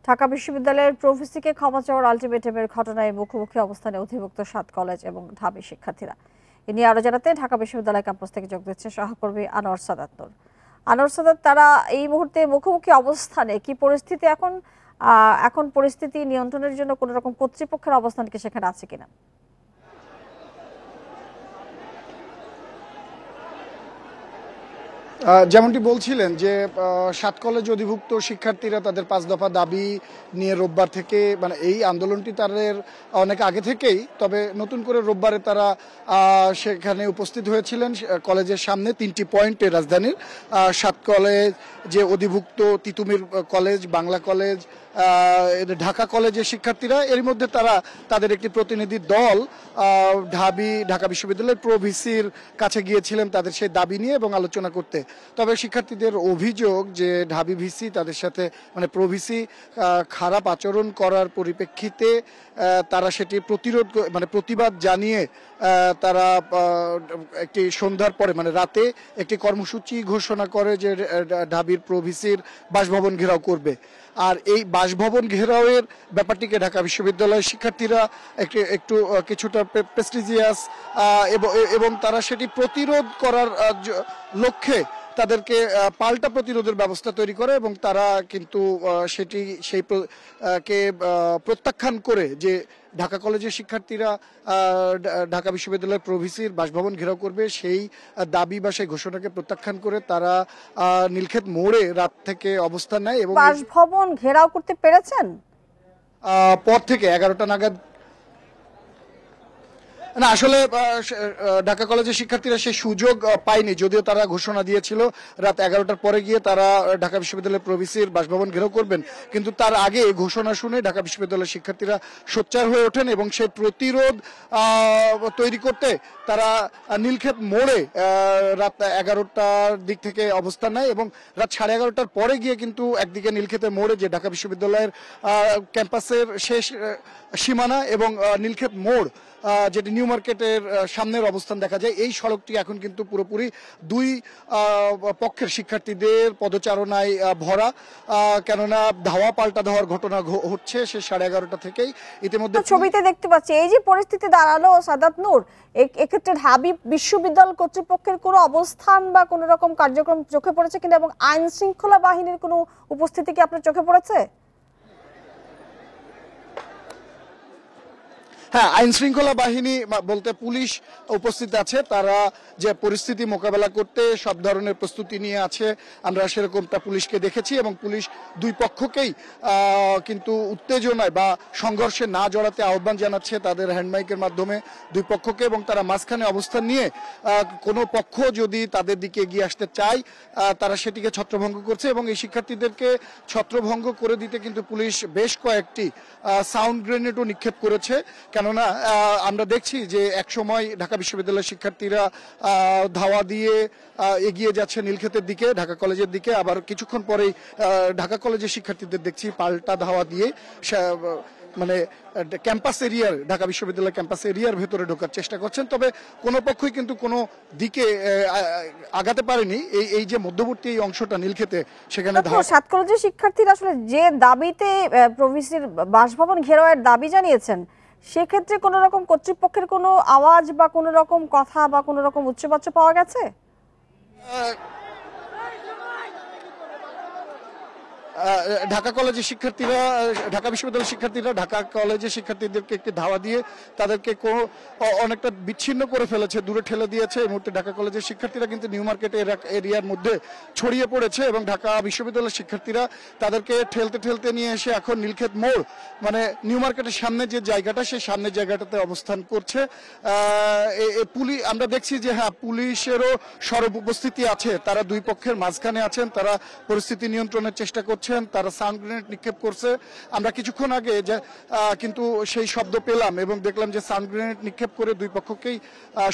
ঢাকা বিশ্ববিদ্যালয়ের প্রভিসিকে ক্ষমা চাওয়ার আলটিমেটামের ঘটনায় মুখোমুখি অবস্থানে অধিভুক্ত ৭ কলেজ এবং ঢাবি শিক্ষার্থীরা। এ নিয়ে আরো জানাতে ঢাকা বিশ্ববিদ্যালয় ক্যাম্পাস থেকে যোগ দিচ্ছে সহকর্মী আনোয়ার সাদাত নূর। আনোয়ার সাদাত, তারা এই মুহূর্তে মুখোমুখি অবস্থানে কি পরিস্থিতি এখন পরিস্থিতি নিয়ন্ত্রণের জন্য কোন রকম কর্তৃপক্ষের অবস্থান কি সেখানে আছে কিনা? যেমনটি বলছিলেন যে ৭ কলেজ অধিভুক্ত শিক্ষার্থীরা তাদের ৫ দফা দাবি নিয়ে রোববার থেকে এই আন্দোলনটি তাদের অনেক আগে থেকেই, তবে নতুন করে রোববারে তারা সেখানে উপস্থিত হয়েছিলেন কলেজের সামনে ৩টি পয়েন্টে রাজধানীর ৭ কলেজ যে অধিভুক্ত তিতুমির কলেজ, বাংলা কলেজ, ঢাকা কলেজের শিক্ষার্থীরা, এর মধ্যে তারা তাদের একটি প্রতিনিধি দল ঢাকা বিশ্ববিদ্যালয়ের প্রভিসির কাছে গিয়েছিলেন তাদের সেই দাবি নিয়ে এবং আলোচনা করতে। তবে শিক্ষার্থীদের অভিযোগ যে ঢাবি ভিসি তাদের সাথে প্রভিসি খারাপ আচরণ করার পরিপ্রেক্ষিতে তারা সেটি প্রতিবাদ জানিয়ে তারা একটি সন্ধ্যার পরে রাতে একটি কর্মসূচি ঘোষণা করে যে ঢাবির প্রভিসির বাসভবন ঘেরাও করবে। আর এই বাসভবন ঘেরাওয়ের ব্যাপারটিকে ঢাকা বিশ্ববিদ্যালয়ের শিক্ষার্থীরা কিছুটা প্রেস্টিজিয়াস এবং তারা সেটি প্রতিরোধ করার লক্ষ্যে তাদেরকে পাল্টা প্রতিরোধের ব্যবস্থা তৈরি করে এবং তারা কিন্তু সেই প্রত্যাখ্যান করে যে ঢাকা কলেজের শিক্ষার্থীরা ঢাকা বিশ্ববিদ্যালয়ের প্রভিসির বাসভবন ঘেরাও করবে সেই দাবি বা সেই ঘোষণাকে প্রত্যাখ্যান করে তারা নীলক্ষেত মোড়ে রাত থেকে অবস্থান নেয় এবং বাসভবন ঘেরাও করতে পেরেছেন পর থেকে 11টা নাগাদ। না, আসলে ঢাকা কলেজের শিক্ষার্থীরা সেই সুযোগ পায়নি, যদিও তারা ঘোষণা দিয়েছিল রাত 11টার পরে গিয়ে তারা ঢাকা বিশ্ববিদ্যালয়ের প্রভিসির বাসভবন ঘেরাও করবেন, কিন্তু তার আগে ঘোষণা শুনে ঢাকা বিশ্ববিদ্যালয়ের শিক্ষার্থীরা সোচ্চার হয়ে ওঠেন এবং সেই প্রতিরোধ তৈরি করতে তারা নীলক্ষেত মোড়ে রাত 11টার দিক থেকে অবস্থান নেয় এবং রাত 11:30টার পরে গিয়ে কিন্তু একদিকে নীলক্ষেতের মোড়ে যে ঢাকা বিশ্ববিদ্যালয়ের ক্যাম্পাসের শেষ সীমানা এবং নীলক্ষেত মোড় যেটি নিউ মার্কেটের সামনের অবস্থান দেখা যায়, এই সড়কটি এখন কিন্তু পুরোপুরি দুই পক্ষের শিক্ষার্থীদের পদচারণায় ভরা, কেননা ধাওয়া পাল্টা ধাওয়ার ঘটনা হচ্ছে সে 11:30 থেকেই। ইতিমধ্যে ছবিতে দেখতে পাচ্ছি এই যে পরিস্থিতি দাঁড়ালো সাদাত নূর, এক্ষেত্রে ঢাবি বিশ্ববিদ্যালয় কর্তৃপক্ষের কোনো অবস্থান বা কোনো রকম কার্যক্রম চোখে পড়েছে কিনা এবং আইন শৃঙ্খলা বাহিনীর কোনো উপস্থিতি কি আপনার চোখে পড়েছে? হ্যাঁ, আইন শৃঙ্খলা বাহিনী বলতে পুলিশ উপস্থিত আছে, তারা যে পরিস্থিতি মোকাবেলা করতে সব ধরনের প্রস্তুতি নিয়ে আছে, আমরা সেরকমটা পুলিশকে দেখেছি এবং পুলিশ দুই পক্ষকেই কিন্তু উত্তেজনায় বা সংঘর্ষে না জড়াতে আহ্বান জানাচ্ছে তাদের হ্যান্ডমাইকের মাধ্যমে দুই পক্ষকে, এবং তারা মাঝখানে অবস্থান নিয়ে কোনো পক্ষ যদি তাদের দিকে এগিয়ে আসতে চায় তারা সেটিকে ছত্রভঙ্গ করছে এবং এই শিক্ষার্থীদেরকে ছত্রভঙ্গ করে দিতে কিন্তু পুলিশ বেশ কয়েকটি সাউন্ড গ্রেনেডও নিক্ষেপ করেছে। কেননা আমরা দেখছি যে এক সময় ঢাকা বিশ্ববিদ্যালয়ের শিক্ষার্থীরা ধাওয়া দিয়ে এগিয়ে যাচ্ছে নীলক্ষেতের দিকে, ঢাকা কলেজের দিকে, আবার কিছুক্ষণ পরেই ঢাকা কলেজের শিক্ষার্থীদের দেখছি পাল্টা ধাওয়া দিয়ে ক্যাম্পাস এরিয়ার ঢাকা বিশ্ববিদ্যালয় ক্যাম্পাস এরিয়ার ভেতরে ঢোকার চেষ্টা করছেন। তবে কোনো পক্ষই কিন্তু কোনো দিকে আগাতে পারেনি। এই যে মধ্যবর্তী এই অংশটা নীলক্ষেতে, সেখানে ৭ কলেজের শিক্ষার্থীরা আসলে যে দাবিতে প্রভিসির বাসভবন ঘেরাওয়ের দাবি জানিয়েছেন, সেক্ষেত্রে কোনো রকম কর্তৃপক্ষের কোনো আওয়াজ বা কোনো রকম কথা বা কোনো রকম উচ্চবাচ্য পাওয়া গেছে? ঢাকা কলেজের শিক্ষার্থীরা, ঢাকা বিশ্ববিদ্যালয়ের শিক্ষার্থীরা ঢাকা কলেজের শিক্ষার্থীদেরকে একটি ধাওয়া দিয়ে তাদেরকে অনেকটা বিচ্ছিন্ন করে ফেলেছে, দূরে ঠেলে দিয়েছে। এই মুহূর্তে ঢাকা কলেজের শিক্ষার্থীরা কিন্তু নিউ মার্কেট এরিয়ার মধ্যে ছড়িয়ে পড়েছে এবং ঢাকা বিশ্ববিদ্যালয়ের শিক্ষার্থীরা তাদেরকে ঠেলতে ঠেলতে নিয়ে এসে এখন নীলক্ষেত মোড় নিউ মার্কেটের সামনে যে জায়গাটা, সেই সামনের জায়গাটাতে অবস্থান করছে। আমরা দেখছি যে হ্যাঁ, পুলিশেরও সরব উপস্থিতি আছে, তারা দুই পক্ষের মাঝখানে আছেন, তারা পরিস্থিতি নিয়ন্ত্রণের চেষ্টা করছেন, তারা সাউন্ড গ্রেনেড নিক্ষেপ করছে। আমরা কিছুক্ষণ আগে কিন্তু সেই শব্দ পেলাম এবং দেখলাম যে সাউন্ড গ্রেনেড নিক্ষেপ করে দুই পক্ষকেই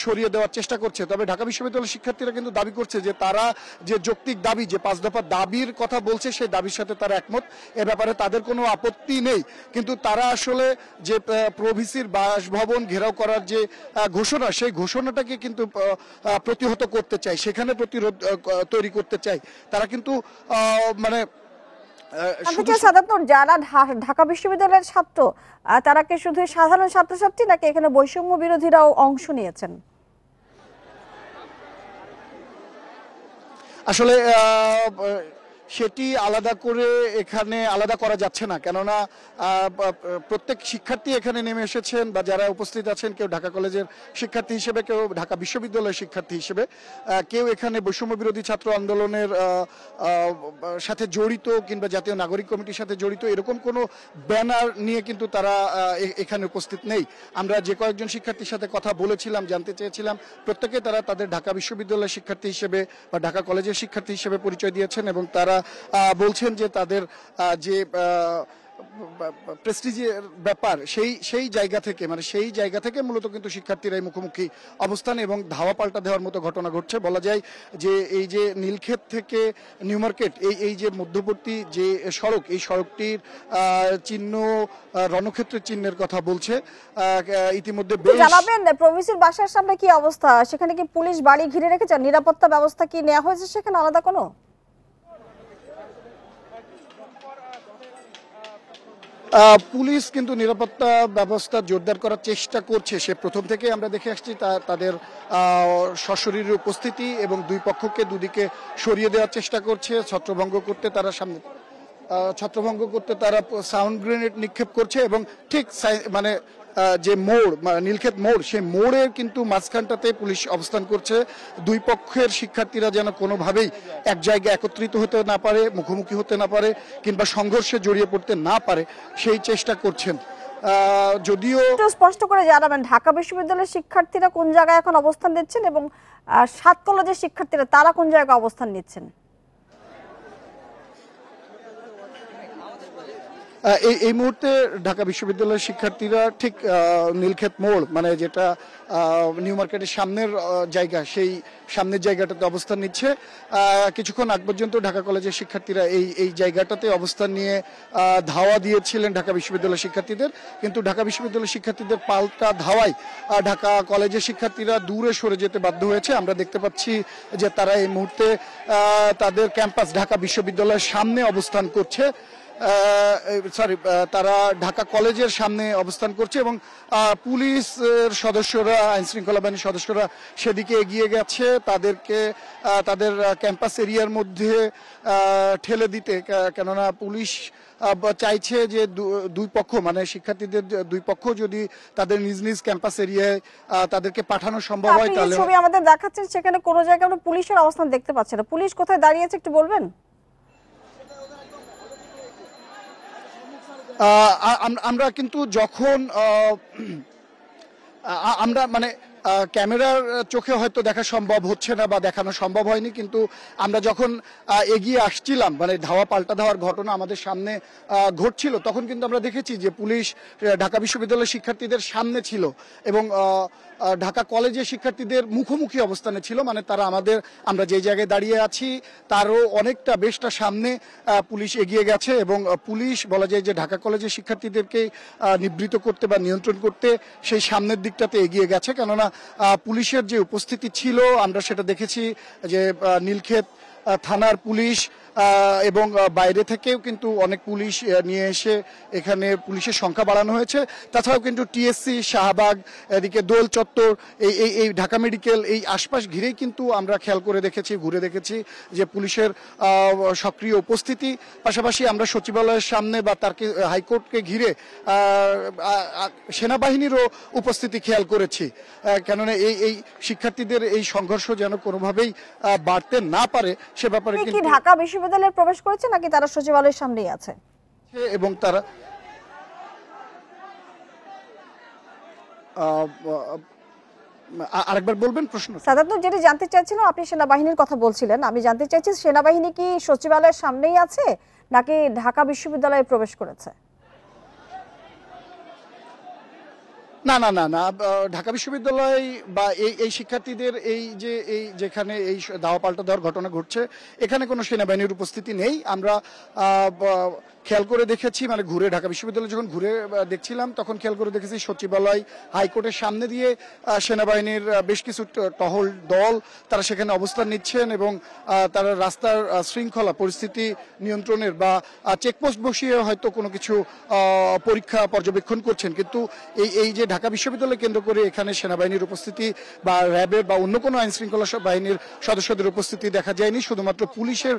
সরিয়ে দেওয়ার চেষ্টা করছে। তবে ঢাকা বিশ্ববিদ্যালয়ের শিক্ষার্থীরা কিন্তু দাবি করছে যে তারা যে যৌক্তিক দাবি, যে 5 দফা দাবির কথা বলছে, সেই দাবির সাথে তারা একমত, এ ব্যাপারে তাদের কোনো আপত্তি নেই। কিন্তু তারা আসলে যে প্রভিসির বাসভবন ঘেরাও করার যে ঘোষণা, সেই ঘোষণাটাকে কিন্তু প্রতিহত করতে চায়, সেখানে প্রতিরোধ তৈরি করতে চায়। তারা কিন্তু শুধু সাদাত নূর, যারা ঢাকা বিশ্ববিদ্যালয়ের ছাত্র তারা কি শুধু সাধারণ ছাত্রছাত্রী নাকি এখানে বৈষম্য বিরোধীরাও অংশ নিয়েছেন? আসলে সেটি আলাদা করে এখানে আলাদা করা যাচ্ছে না, কেননা প্রত্যেক শিক্ষার্থী এখানে নেমে এসেছেন বা যারা উপস্থিত আছেন, কেউ ঢাকা কলেজের শিক্ষার্থী হিসেবে, কেউ ঢাকা বিশ্ববিদ্যালয়ের শিক্ষার্থী হিসেবে, কেউ এখানে বৈষম্য বিরোধী ছাত্র আন্দোলনের সাথে জড়িত কিংবা জাতীয় নাগরিক কমিটির সাথে জড়িত এরকম কোনো ব্যানার নিয়ে কিন্তু তারা এখানে উপস্থিত নেই। আমরা যে কয়েকজন শিক্ষার্থীর সাথে কথা বলেছিলাম, জানতে চেয়েছিলাম, প্রত্যেকে তারা তাদের ঢাকা বিশ্ববিদ্যালয়ের শিক্ষার্থী হিসেবে বা ঢাকা কলেজের শিক্ষার্থী হিসেবে পরিচয় দিয়েছেন এবং তারা বলছেন যে তাদের যে প্রেস্টিজের ব্যাপার সেই জায়গা থেকে মূলত কিন্তু শিক্ষার্থীরাই মুখোমুখি অবস্থান এবং ধাওয়া পাল্টা দেওয়ার মতো ঘটনা ঘটছে। বলা যায় যে এই যে নীলক্ষেত থেকে নিউ মার্কেট এই যে মধ্যবর্তী যে সড়ক, এই সড়কটির চিহ্ন রণক্ষেত্রের চিহ্নের কথা বলছে। ইতিমধ্যে জানাবেন প্রভিসির বাসার সামনে কি অবস্থা, সেখানে কি পুলিশ বাড়ি ঘিরে রেখেছে? নিরাপত্তা ব্যবস্থা কি নেওয়া হয়েছে সেখানে আলাদা কোনো? পুলিশ কিন্তু নিরাপত্তা ব্যবস্থা জোরদার করার চেষ্টা করছে। সে প্রথম থেকে আমরা দেখে আসছি তাদের সশরীরে উপস্থিতি এবং দুই পক্ষকে দুদিকে সরিয়ে দেওয়ার চেষ্টা করছে। ছত্রভঙ্গ করতে তারা সাউন্ড গ্রেনেড নিক্ষেপ করছে এবং ঠিক মানে যে মোড়, নীলক্ষেত মোড়, সেই মোড়ের কিন্তু মাঝখানটাতে পুলিশ অবস্থান করছে। দুই পক্ষের শিক্ষার্থীরা যেন কোনোভাবেই এক জায়গায় একত্রিত হতে না পারে, মুখোমুখি হতে না পারে কিংবা সংঘর্ষে জড়িয়ে পড়তে না পারে, সেই চেষ্টা করছেন। যদিও স্পষ্ট করে জানাবেন ঢাকা বিশ্ববিদ্যালয়ের শিক্ষার্থীরা কোন জায়গায় এখন অবস্থান নিচ্ছেন এবং সাত কলেজের শিক্ষার্থীরা তারা কোন জায়গায় অবস্থান নিচ্ছেন? এই মুহূর্তে ঢাকা বিশ্ববিদ্যালয়ের শিক্ষার্থীরা ঠিক নীলক্ষেত মোড়, মানে যেটা নিউ মার্কেটের সামনের জায়গা, সেই সামনের জায়গাটাতে অবস্থান নিচ্ছে। কিছুক্ষণ আগ পর্যন্ত ঢাকা কলেজের শিক্ষার্থীরা এই জায়গাটাতে অবস্থান নিয়ে ধাওয়া দিয়েছিলেন ঢাকা বিশ্ববিদ্যালয়ের শিক্ষার্থীদের, কিন্তু ঢাকা বিশ্ববিদ্যালয়ের শিক্ষার্থীদের পাল্টা ধাওয়ায় ঢাকা কলেজের শিক্ষার্থীরা দূরে সরে যেতে বাধ্য হয়েছে। আমরা দেখতে পাচ্ছি যে তারা এই মুহূর্তে তাদের ক্যাম্পাস ঢাকা বিশ্ববিদ্যালয়ের সামনে অবস্থান করছে। তারা ঢাকা কলেজের সামনে অবস্থান করছে এবং পুলিশের সদস্যরা, আইন শৃঙ্খলা বাহিনীর সদস্যরা সেদিকে এগিয়ে গেছে তাদেরকে তাদের ক্যাম্পাস এরিয়ার মধ্যে ঠেলে দিতে, কেননা পুলিশ চাইছে যে দুই পক্ষ, মানে শিক্ষার্থীদের দুই পক্ষ যদি তাদের নিজ নিজ ক্যাম্পাস এরিয়ায় তাদেরকে পাঠানো সম্ভব হয় তাহলে। ছবি আমাদের দেখাচ্ছেন, সেখানে কোনো জায়গায় আমরা পুলিশের অবস্থান দেখতে পাচ্ছি না। পুলিশ কোথায় দাঁড়িয়েছে একটু বলবেন? আমরা কিন্তু যখন আমরা মানে ক্যামেরার চোখে হয়তো দেখা সম্ভব হচ্ছে না বা দেখানো সম্ভব হয়নি, কিন্তু আমরা যখন এগিয়ে আসছিলাম, মানে ধাওয়া পাল্টা ধাওয়ার ঘটনা আমাদের সামনে ঘটছিল, তখন কিন্তু আমরা দেখেছি যে পুলিশ ঢাকা বিশ্ববিদ্যালয়ের শিক্ষার্থীদের সামনে ছিল এবং ঢাকা কলেজের শিক্ষার্থীদের মুখোমুখি অবস্থানে ছিল। মানে তারা আমরা যে জায়গায় দাঁড়িয়ে আছি তারও অনেকটা বেশটা সামনে পুলিশ এগিয়ে গেছে এবং পুলিশ বলা যায় যে ঢাকা কলেজের শিক্ষার্থীদেরকে নিবৃত করতে বা নিয়ন্ত্রণ করতে সেই সামনের দিকটাতে এগিয়ে গেছে। কেননা পুলিশের যে উপস্থিতি ছিল আমরা সেটা দেখেছি যে নীলক্ষেত থানার পুলিশ এবং বাইরে থেকেও কিন্তু অনেক পুলিশ নিয়ে এসে এখানে পুলিশের সংখ্যা বাড়ানো হয়েছে। তাছাড়াও কিন্তু টিএসসি, শাহবাগ, এদিকে দোল চত্বর, এই ঢাকা মেডিকেল, এই আশপাশ ঘিরেই কিন্তু আমরা খেয়াল করে দেখেছি, ঘুরে দেখেছি যে পুলিশের সক্রিয় উপস্থিতি। পাশাপাশি আমরা সচিবালয়ের সামনে বা হাইকোর্টকে ঘিরে সেনাবাহিনীরও উপস্থিতি খেয়াল করেছি, কেননা এই শিক্ষার্থীদের এই সংঘর্ষ যেন কোনোভাবেই বাড়তে না পারে সে ব্যাপারে। কি ঢাকা বিশ্ববিদ্যালয়ে প্রবেশ করেছে নাকি তারা সচিবালয়ের সামনেই আছে? এবং তারা আরেকবার বলবেন প্রশ্ন? সাদাত নূর, যেটা জানতে চাইছিলাম, আপনি সেনাবাহিনীর কথা বলছিলেন, আমি জানতে চাইছি সেনাবাহিনী কি সচিবালয়ের সামনেই আছে নাকি ঢাকা বিশ্ববিদ্যালয়ে প্রবেশ করেছে? না না না না ঢাকা বিশ্ববিদ্যালয় বা এই শিক্ষার্থীদের এই যেখানে এই দাওয়া পাল্টা দেওয়ার ঘটনা ঘটছে, এখানে কোনো সেনাবাহিনীর উপস্থিতি নেই। আমরা খেয়াল করে দেখেছি, মানে ঘুরে ঢাকা বিশ্ববিদ্যালয় যখন ঘুরে দেখছিলাম তখন খেয়াল করে দেখেছি সচিবালয়, হাইকোর্টের সামনে দিয়ে সেনাবাহিনীর বেশ কিছু টহল দল তারা সেখানে অবস্থান নিচ্ছেন এবং তারা রাস্তার শৃঙ্খলা পরিস্থিতি নিয়ন্ত্রণের বা চেকপোস্ট বসিয়ে হয়তো কোনো কিছু পরীক্ষা পর্যবেক্ষণ করছেন। কিন্তু এই যে ঢাকা বিশ্ববিদ্যালয় কেন্দ্র করে এখানে সেনাবাহিনীর উপস্থিতি বা র্যাবের বা অন্য কোনো আইন শৃঙ্খলা বাহিনীর সদস্যদের উপস্থিতি দেখা যায়নি, শুধুমাত্র পুলিশের